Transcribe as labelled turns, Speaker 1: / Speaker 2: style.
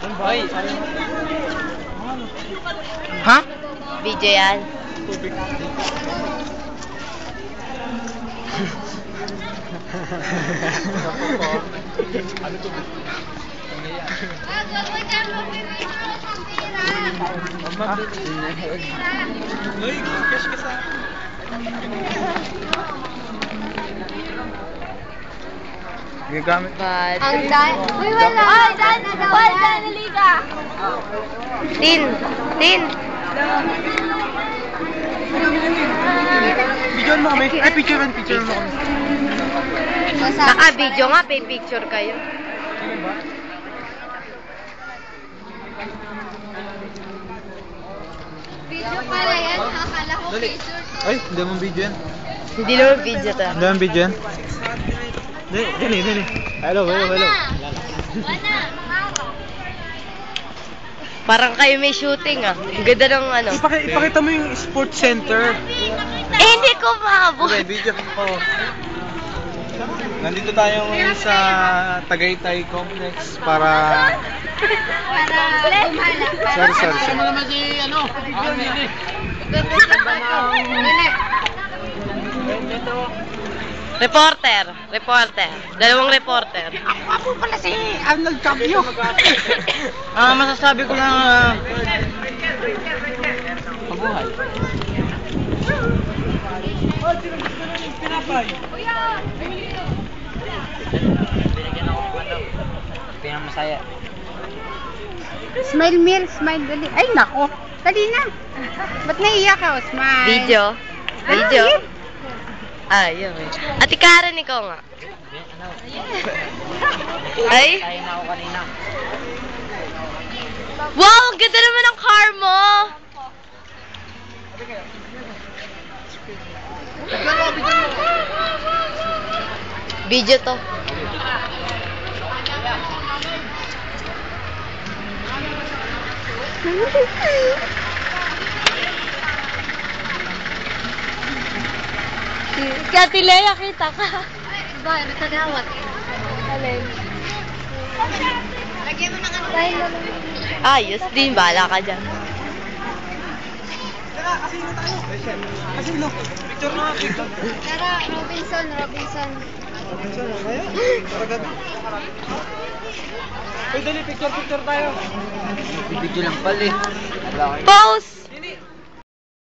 Speaker 1: Ay!
Speaker 2: Ha?
Speaker 3: Video yan.
Speaker 1: Ano to? Uy, cash ka sa...
Speaker 2: Gagamit.
Speaker 3: Ang dan. Uy, wala. Ay, dan. Wala, naliga. Tin. Tin.
Speaker 2: Videoan mo kami. Ay, picturean mo kami.
Speaker 3: Naka-video nga, pay picture kayo.
Speaker 4: Video pala yan, akala ko picture to.
Speaker 2: Ay, hindi mo video yan.
Speaker 3: Hindi naman video to.
Speaker 2: Hindi mo video yan. Dali. Hello.
Speaker 4: Wala,
Speaker 3: Parang kayo may shooting ah. Ang ganda ng ano.
Speaker 2: Ipakita mo yung sports center.
Speaker 3: Eh, hindi ko maabot.
Speaker 2: Okay, video ko. Nandito tayo ngayon sa Tagaytay Complex para... Sorry.
Speaker 1: Ano naman si, ano?
Speaker 3: Reporter. Dalawang reporter.
Speaker 2: Ako pala si Arnold Cabio. Masasabi ko lang... Mabuhay.
Speaker 1: Binigyan ako ng ano. Pinamamasaya.
Speaker 4: Smile, Mil. Smile, dali. Ay, nako. Dali na. Ba't naiyak ka? Smile.
Speaker 3: Video. Ayun. Ate Karen, ikaw nga. Ay?
Speaker 1: Tayo na ako kanina.
Speaker 3: Wow, ang ganda naman ng car mo. Video to. Kati Lea, kita ka.
Speaker 4: Bakit? Tagawat.
Speaker 3: Alin?
Speaker 4: Lagyan mo ng ano.
Speaker 3: Ayos din, bahala ka dyan.
Speaker 2: Kasino? Picture na nga.
Speaker 4: Tara, Robinson.
Speaker 2: Uy, dali, picture tayo.
Speaker 1: Video lang pala eh.
Speaker 3: Pause!